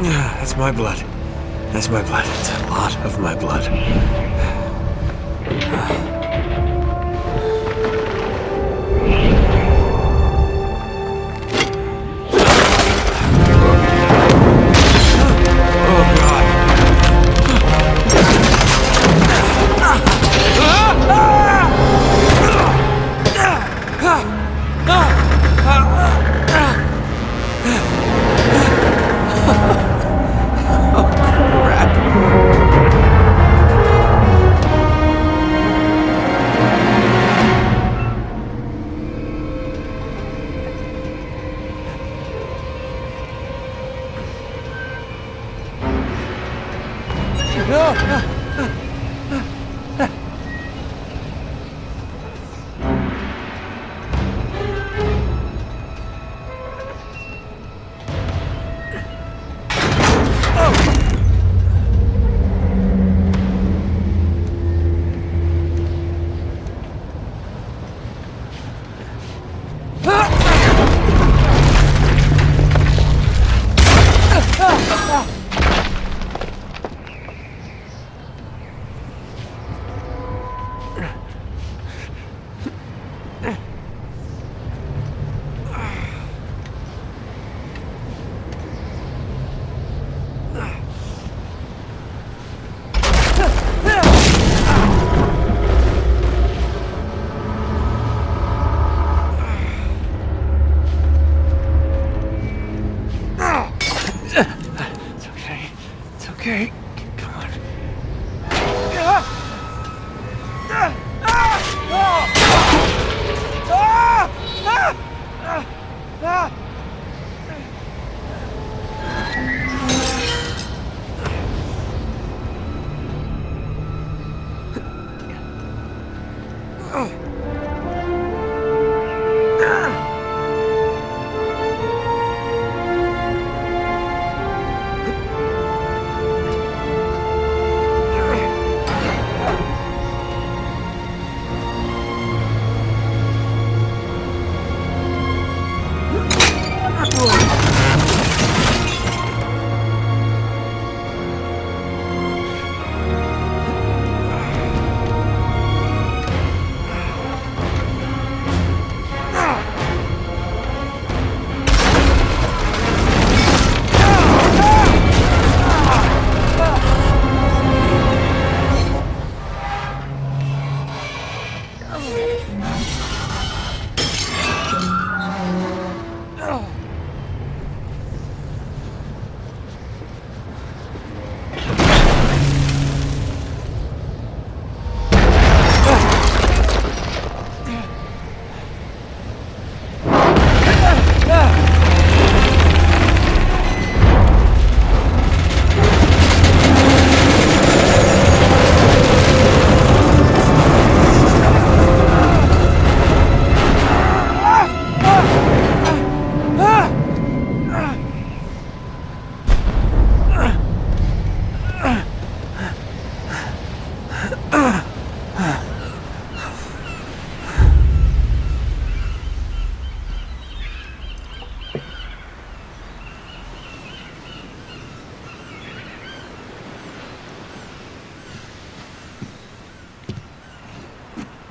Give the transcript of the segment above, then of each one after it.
That's my blood. That's my blood. It's a lot of my blood. Okay, come on.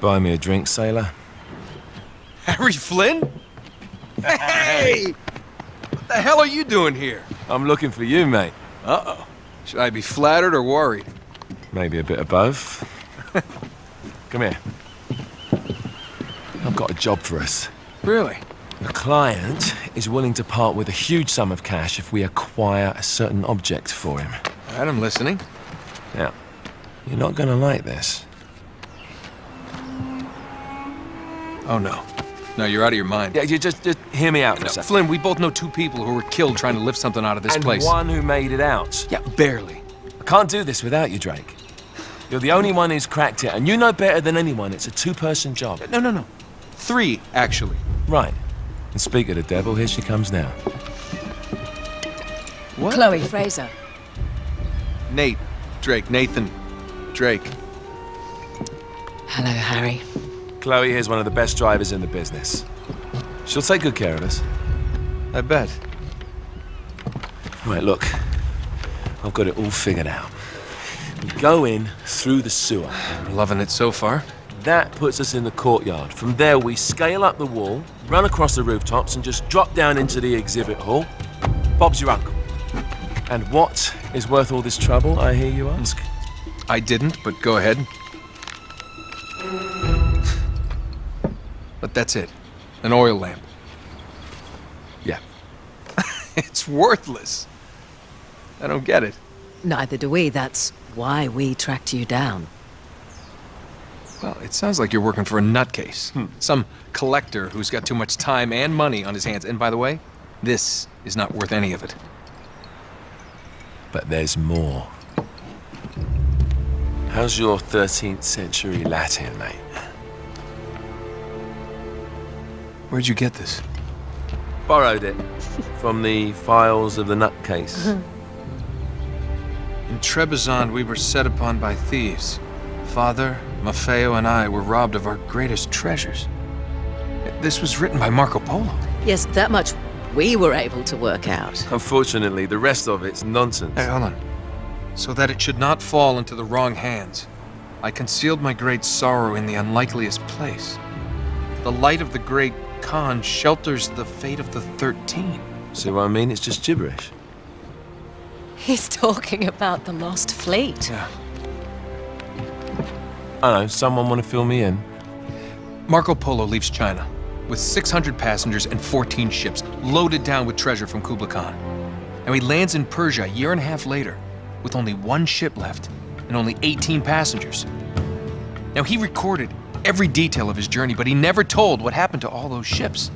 Buy me a drink, sailor. Harry Flynn? Hey! What the hell are you doing here? I'm looking for you, mate. Uh-oh. Should I be flattered or worried? Maybe a bit of both. Come here. I've got a job for us. Really? The client is willing to part with a huge sum of cash if we acquire a certain object for him. All right, I'm listening. Now, you're not gonna like this. Oh, no. No, you're out of your mind. Yeah, you just hear me out for a second. Flynn, we both know two people who were killed trying to lift something out of this place. And one who made it out. Yeah, barely. I can't do this without you, Drake. You're the only one who's cracked it, and you know better than anyone it's a two-person job. No. 3, actually. Right. And speak of the devil, here she comes now. What? Chloe Fraser. Nate. Drake. Nathan. Drake. Hello, Harry. Chloe here's one of the best drivers in the business. She'll take good care of us. I bet. Right, look. I've got it all figured out. We go in through the sewer. Loving it so far. That puts us in the courtyard. From there, we scale up the wall, run across the rooftops, and just drop down into the exhibit hall. Bob's your uncle. And what is worth all this trouble, I hear you ask? I didn't, but go ahead. But that's it. An oil lamp. Yeah. It's worthless. I don't get it. Neither do we. That's why we tracked you down. Well, it sounds like you're working for a nutcase. Some collector who's got too much time and money on his hands. And by the way, this is not worth any of it. But there's more. How's your 13th century Latin, mate? Where'd you get this? Borrowed it from the files of the nutcase. In Trebizond, we were set upon by thieves. Father, Maffeo, and I were robbed of our greatest treasures. This was written by Marco Polo. Yes, that much we were able to work out. Unfortunately, the rest of it's nonsense. Hey, hold on. So that it should not fall into the wrong hands, I concealed my great sorrow in the unlikeliest place. The light of the great Khan shelters the fate of the 13. See what I mean? It's just gibberish. He's talking about the lost fleet. Yeah. I don't know, someone want to fill me in? Marco Polo leaves China with 600 passengers and 14 ships loaded down with treasure from Kublai Khan. And he lands in Persia a year and a half later with only one ship left and only 18 passengers. Now, he recorded every detail of his journey, but he never told what happened to all those ships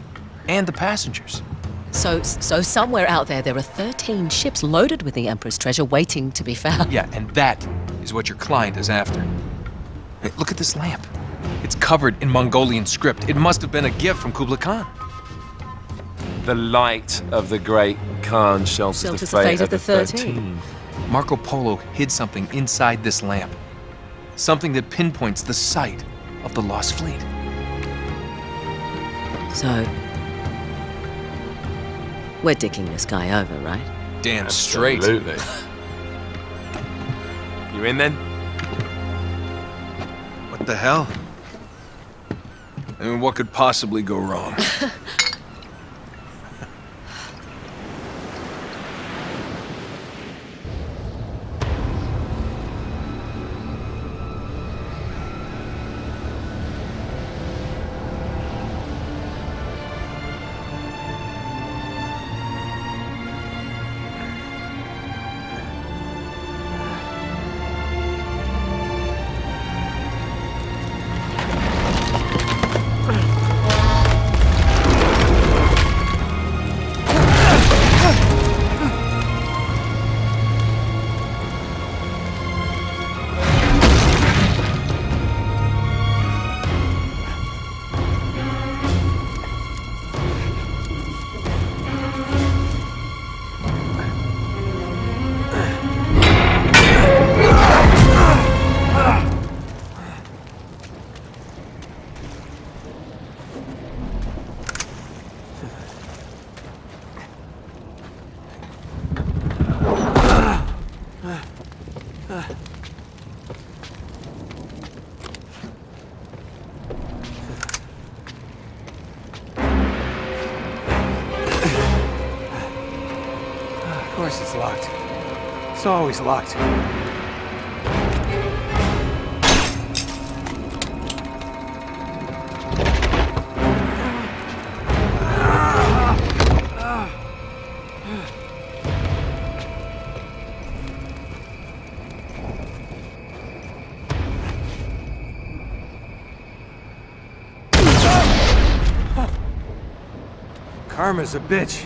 and the passengers. So somewhere out there are 13 ships loaded with the Emperor's treasure waiting to be found. Yeah, and that is what your client is after. Hey, look at this lamp. It's covered in Mongolian script. It must have been a gift from Kublai Khan. The light of the great Khan shelters the fate of the 13. Marco Polo hid something inside this lamp. Something that pinpoints the site of the lost fleet. So, we're dicking this guy over, right? Damn straight. Absolutely. You in then? What the hell? I mean, what could possibly go wrong? Of course it's locked. It's always locked. Karma's a bitch.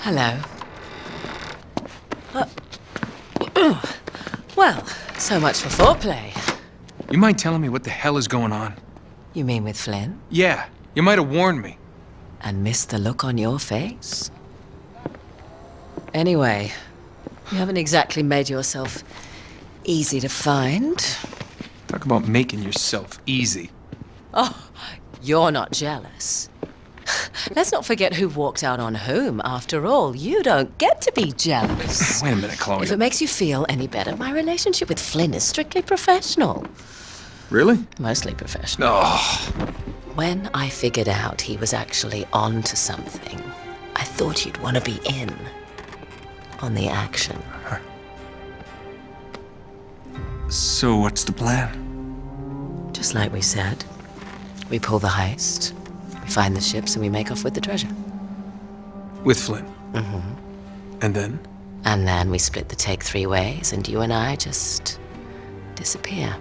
Hello. Well, so much for foreplay. You mind telling me what the hell is going on? You mean with Flynn? Yeah, you might have warned me. And missed the look on your face? Anyway, you haven't exactly made yourself easy to find. Talk about making yourself easy. Oh, you're not jealous. Let's not forget who walked out on whom. After all, you don't get to be jealous. Wait a minute, Chloe. If it makes you feel any better, my relationship with Flynn is strictly professional. Really? Mostly professional. Oh. When I figured out he was actually on to something, I thought you'd want to be in on the action. So what's the plan? Just like we said, we pull the heist, we find the ships, and we make off with the treasure. With Flynn? Mm-hmm. And then? And then we split the take 3 ways, and you and I just disappear.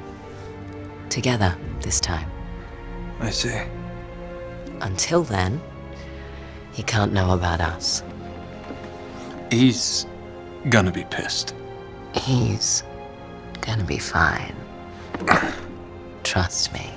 Together, this time. I see. Until then, he can't know about us. He's gonna be pissed. He's gonna be fine. Trust me.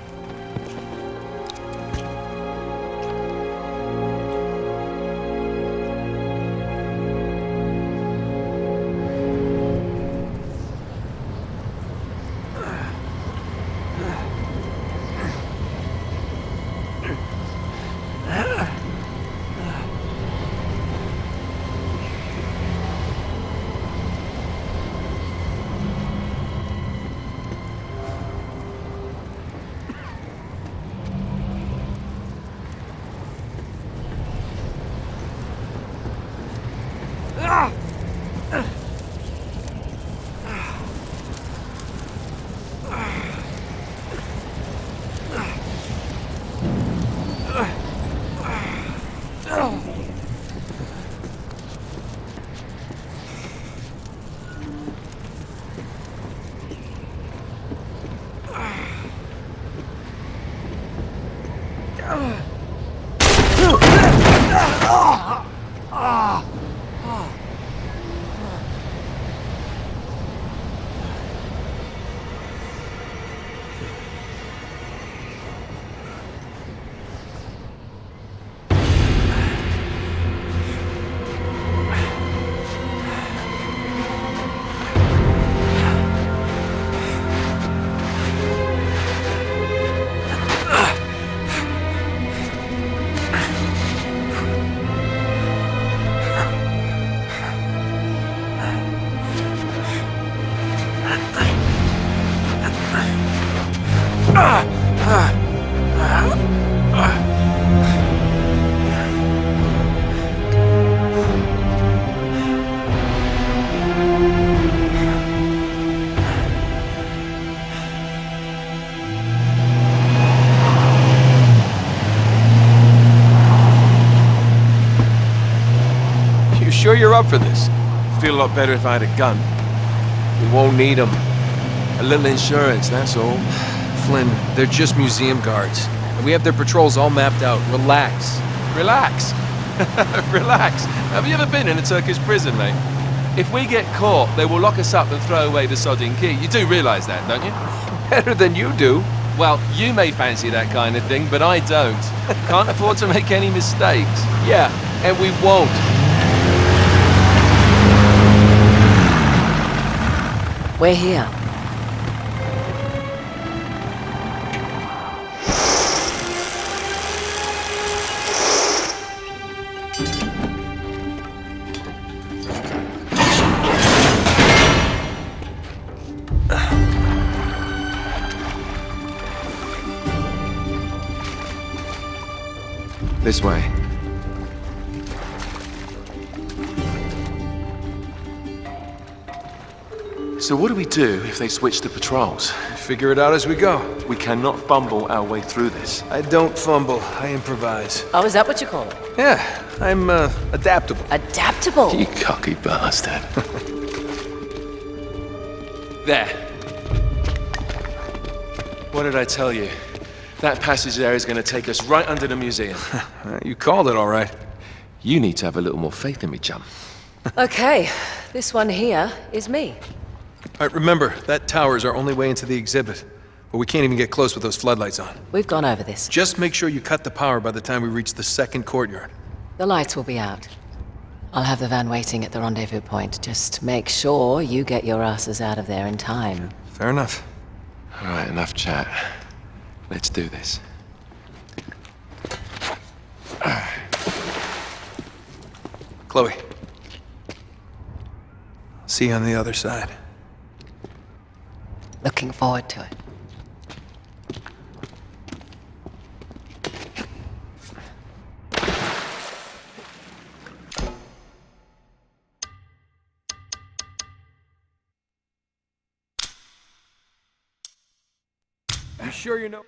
Sure you're up for this? Feel a lot better if I had a gun. We won't need them. A little insurance, that's all. Flynn, they're just museum guards. And we have their patrols all mapped out. Relax. Relax. Relax. Have you ever been in a Turkish prison, mate? If we get caught, they will lock us up and throw away the sodding key. You do realise that, don't you? Better than you do. Well, you may fancy that kind of thing, but I don't. Can't afford to make any mistakes. Yeah, and we won't. We're here. This way. So what do we do if they switch the patrols? Figure it out as we go. We cannot fumble our way through this. I don't fumble, I improvise. Oh, is that what you call it? Yeah, I'm adaptable. Adaptable. You cocky bastard. There. What did I tell you? That passage there is going to take us right under the museum. You called it all right. You need to have a little more faith in me, chum. Okay, this one here is me. All right, remember, that tower is our only way into the exhibit. But we can't even get close with those floodlights on. We've gone over this. Just make sure you cut the power by the time we reach the second courtyard. The lights will be out. I'll have the van waiting at the rendezvous point. Just make sure you get your asses out of there in time. Fair enough. All right, enough chat. Let's do this. Chloe. See you on the other side. Looking forward to it. You sure you know?